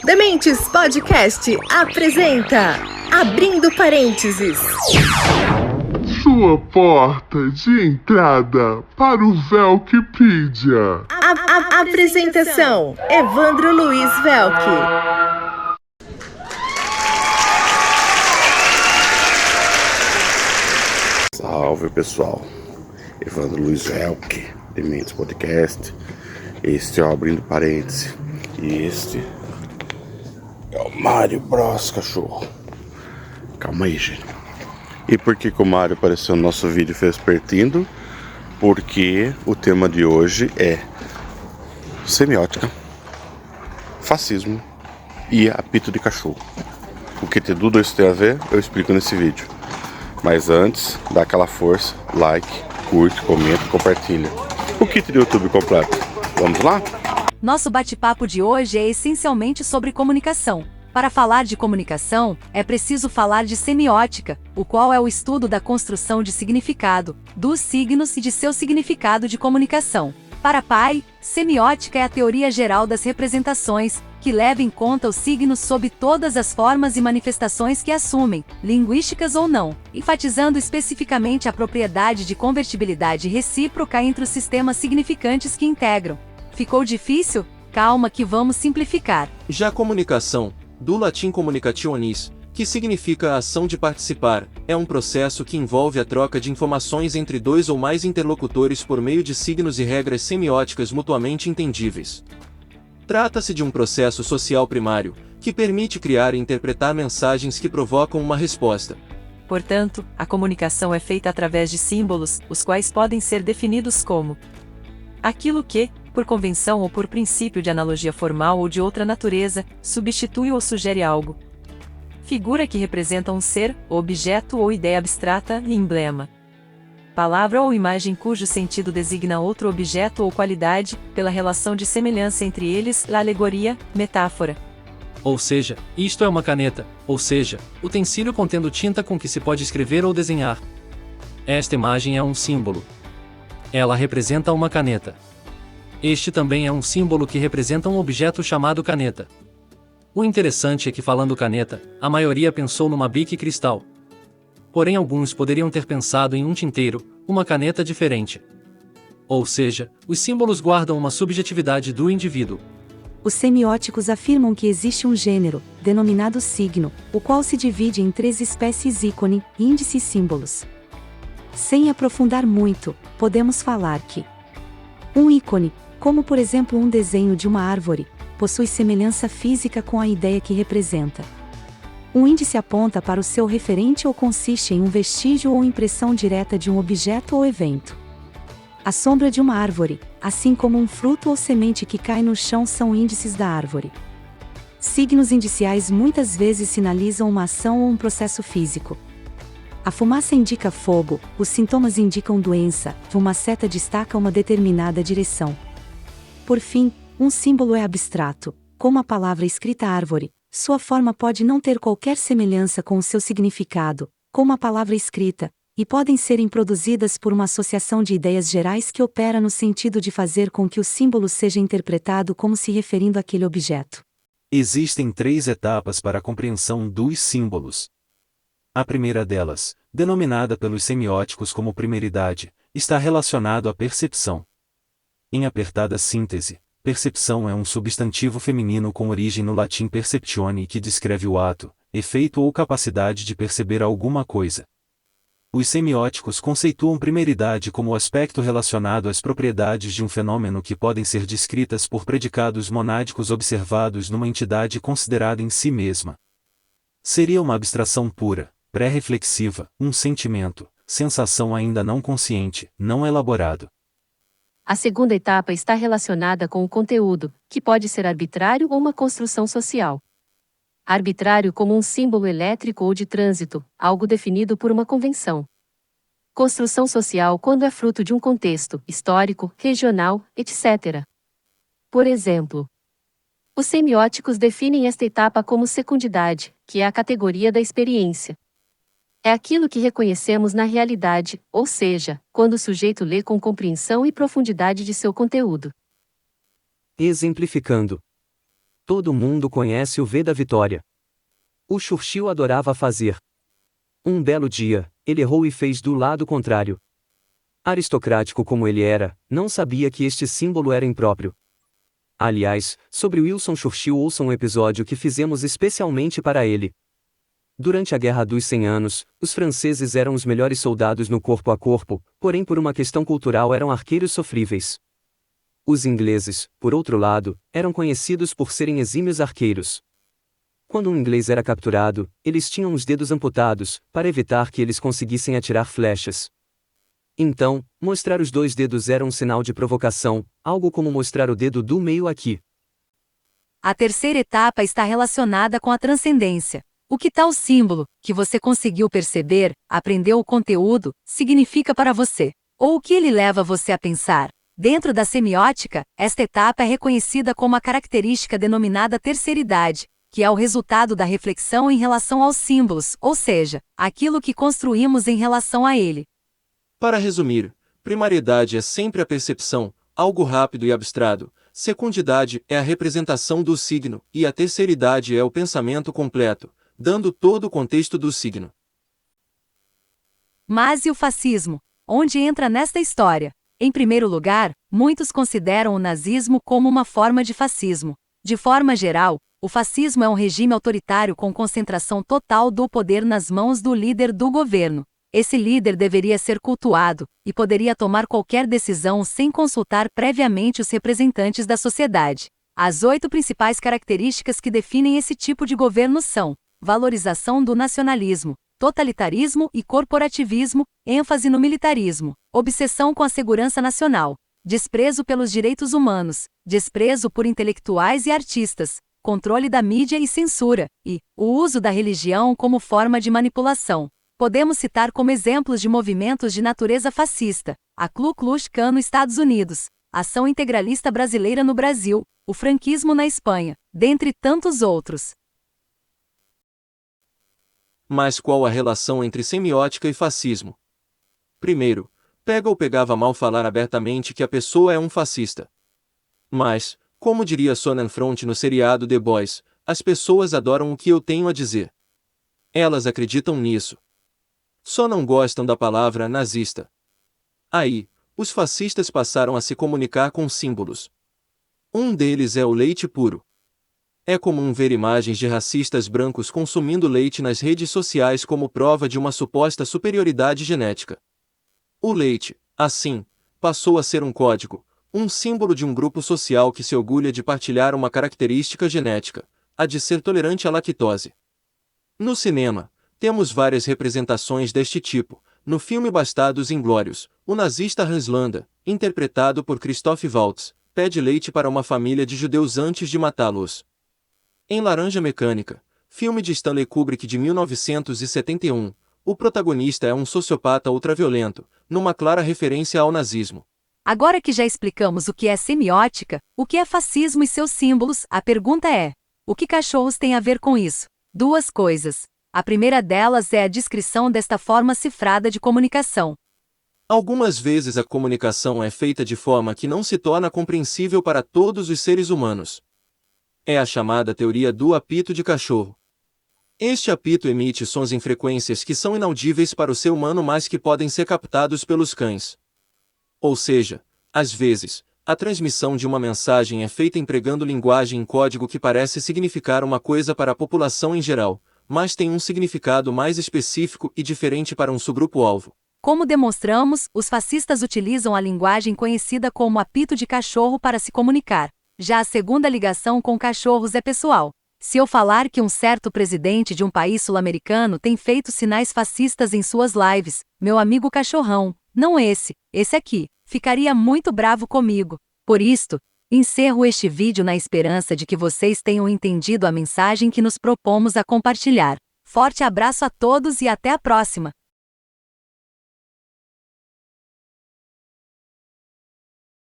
Dementes Podcast apresenta Abrindo Parênteses. Sua porta de entrada para o Velkipedia. Apresentação: Evandro Luiz Velk. Salve pessoal, Evandro Luiz Velk, Dementes Podcast. Este é o Abrindo Parênteses. E este é o Mário Bros, cachorro. Calma aí, gente. E por que o Mário apareceu no nosso vídeo e fez pertindo? Porque o tema de hoje é semiótica, fascismo e apito de cachorro. O que tudo isso tem a ver, eu explico nesse vídeo. Mas antes, dá aquela força, like, curte, comenta, compartilha. O kit do YouTube completo. Vamos lá? Nosso bate-papo de hoje é essencialmente sobre comunicação. Para falar de comunicação, é preciso falar de semiótica, o qual é o estudo da construção de significado, dos signos e de seu significado de comunicação. Para Pai, semiótica é a teoria geral das representações, que leva em conta os signos sob todas as formas e manifestações que assumem, linguísticas ou não, enfatizando especificamente a propriedade de convertibilidade recíproca entre os sistemas significantes que integram. Ficou difícil? Calma que vamos simplificar. Já comunicação, do latim communicationis, que significa a ação de participar, é um processo que envolve a troca de informações entre dois ou mais interlocutores por meio de signos e regras semióticas mutuamente entendíveis. Trata-se de um processo social primário, que permite criar e interpretar mensagens que provocam uma resposta. Portanto, a comunicação é feita através de símbolos, os quais podem ser definidos como aquilo que, por convenção ou por princípio de analogia formal ou de outra natureza, substitui ou sugere algo. Figura que representa um ser, objeto ou ideia abstrata e emblema. Palavra ou imagem cujo sentido designa outro objeto ou qualidade, pela relação de semelhança entre eles, a alegoria, metáfora. Ou seja, isto é uma caneta, ou seja, utensílio contendo tinta com que se pode escrever ou desenhar. Esta imagem é um símbolo. Ela representa uma caneta. Este também é um símbolo que representa um objeto chamado caneta. O interessante é que, falando caneta, a maioria pensou numa bique cristal. Porém, alguns poderiam ter pensado em um tinteiro, uma caneta diferente. Ou seja, os símbolos guardam uma subjetividade do indivíduo. Os semióticos afirmam que existe um gênero, denominado signo, o qual se divide em 3 espécies ícone, índice e símbolos. Sem aprofundar muito, podemos falar que um ícone, como por exemplo um desenho de uma árvore, possui semelhança física com a ideia que representa. Um índice aponta para o seu referente ou consiste em um vestígio ou impressão direta de um objeto ou evento. A sombra de uma árvore, assim como um fruto ou semente que cai no chão, são índices da árvore. Signos indiciais muitas vezes sinalizam uma ação ou um processo físico. A fumaça indica fogo, os sintomas indicam doença, uma seta destaca uma determinada direção. Por fim, um símbolo é abstrato, como a palavra escrita árvore. Sua forma pode não ter qualquer semelhança com o seu significado, como a palavra escrita, e podem ser produzidas por uma associação de ideias gerais que opera no sentido de fazer com que o símbolo seja interpretado como se referindo àquele objeto. Existem 3 etapas para a compreensão dos símbolos. A primeira delas, denominada pelos semióticos como primeiridade, está relacionado à percepção. Em apertada síntese, percepção é um substantivo feminino com origem no latim perceptione que descreve o ato, efeito ou capacidade de perceber alguma coisa. Os semióticos conceituam primeiridade como o aspecto relacionado às propriedades de um fenômeno que podem ser descritas por predicados monádicos observados numa entidade considerada em si mesma. Seria uma abstração pura, pré-reflexiva, um sentimento, sensação ainda não consciente, não elaborado. A segunda etapa está relacionada com o conteúdo, que pode ser arbitrário ou uma construção social. Arbitrário como um símbolo elétrico ou de trânsito, algo definido por uma convenção. Construção social quando é fruto de um contexto histórico, regional, etc. Por exemplo, os semióticos definem esta etapa como secundidade, que é a categoria da experiência. É aquilo que reconhecemos na realidade, ou seja, quando o sujeito lê com compreensão e profundidade de seu conteúdo. Exemplificando. Todo mundo conhece o V da vitória. O Churchill adorava fazer. Um belo dia, ele errou e fez do lado contrário. Aristocrático como ele era, não sabia que este símbolo era impróprio. Aliás, sobre Winston Churchill ouça um episódio que fizemos especialmente para ele. Durante a Guerra dos 100 Anos, os franceses eram os melhores soldados no corpo a corpo, porém por uma questão cultural eram arqueiros sofríveis. Os ingleses, por outro lado, eram conhecidos por serem exímios arqueiros. Quando um inglês era capturado, eles tinham os dedos amputados, para evitar que eles conseguissem atirar flechas. Então, mostrar os 2 dedos era um sinal de provocação, algo como mostrar o dedo do meio aqui. A terceira etapa está relacionada com a transcendência. O que tal símbolo, que você conseguiu perceber, aprendeu o conteúdo, significa para você? Ou o que ele leva você a pensar? Dentro da semiótica, esta etapa é reconhecida como a característica denominada terceiridade, que é o resultado da reflexão em relação aos símbolos, ou seja, aquilo que construímos em relação a ele. Para resumir, primariedade é sempre a percepção, algo rápido e abstrato, secundidade é a representação do signo, e a terceiridade é o pensamento completo, dando todo o contexto do signo. Mas e o fascismo? Onde entra nesta história? Em primeiro lugar, muitos consideram o nazismo como uma forma de fascismo. De forma geral, o fascismo é um regime autoritário com concentração total do poder nas mãos do líder do governo. Esse líder deveria ser cultuado, e poderia tomar qualquer decisão sem consultar previamente os representantes da sociedade. As 8 principais características que definem esse tipo de governo são: valorização do nacionalismo, totalitarismo e corporativismo, ênfase no militarismo, obsessão com a segurança nacional, desprezo pelos direitos humanos, desprezo por intelectuais e artistas, controle da mídia e censura, e o uso da religião como forma de manipulação. Podemos citar como exemplos de movimentos de natureza fascista, a Ku Klux Klan nos Estados Unidos, a Ação Integralista Brasileira no Brasil, o franquismo na Espanha, dentre tantos outros. Mas qual a relação entre semiótica e fascismo? Primeiro, pega ou pegava mal falar abertamente que a pessoa é um fascista. Mas, como diria Sonnenfront no seriado The Boys, as pessoas adoram o que eu tenho a dizer. Elas acreditam nisso. Só não gostam da palavra nazista. Aí, os fascistas passaram a se comunicar com símbolos. Um deles é o leite puro. É comum ver imagens de racistas brancos consumindo leite nas redes sociais como prova de uma suposta superioridade genética. O leite, assim, passou a ser um código, um símbolo de um grupo social que se orgulha de partilhar uma característica genética, a de ser tolerante à lactose. No cinema, temos várias representações deste tipo. No filme Bastardos Inglórios, o nazista Hans Landa, interpretado por Christoph Waltz, pede leite para uma família de judeus antes de matá-los. Em Laranja Mecânica, filme de Stanley Kubrick de 1971, o protagonista é um sociopata ultraviolento, numa clara referência ao nazismo. Agora que já explicamos o que é semiótica, o que é fascismo e seus símbolos, a pergunta é: o que cachorros têm a ver com isso? 2 coisas. A primeira delas é a descrição desta forma cifrada de comunicação. Algumas vezes a comunicação é feita de forma que não se torna compreensível para todos os seres humanos. É a chamada teoria do apito de cachorro. Este apito emite sons em frequências que são inaudíveis para o ser humano, mas que podem ser captados pelos cães. Ou seja, às vezes, a transmissão de uma mensagem é feita empregando linguagem em código que parece significar uma coisa para a população em geral, mas tem um significado mais específico e diferente para um subgrupo-alvo. Como demonstramos, os fascistas utilizam a linguagem conhecida como apito de cachorro para se comunicar. Já a segunda ligação com cachorros é pessoal. Se eu falar que um certo presidente de um país sul-americano tem feito sinais fascistas em suas lives, meu amigo cachorrão, não esse aqui, ficaria muito bravo comigo. Por isto, encerro este vídeo na esperança de que vocês tenham entendido a mensagem que nos propomos a compartilhar. Forte abraço a todos e até a próxima!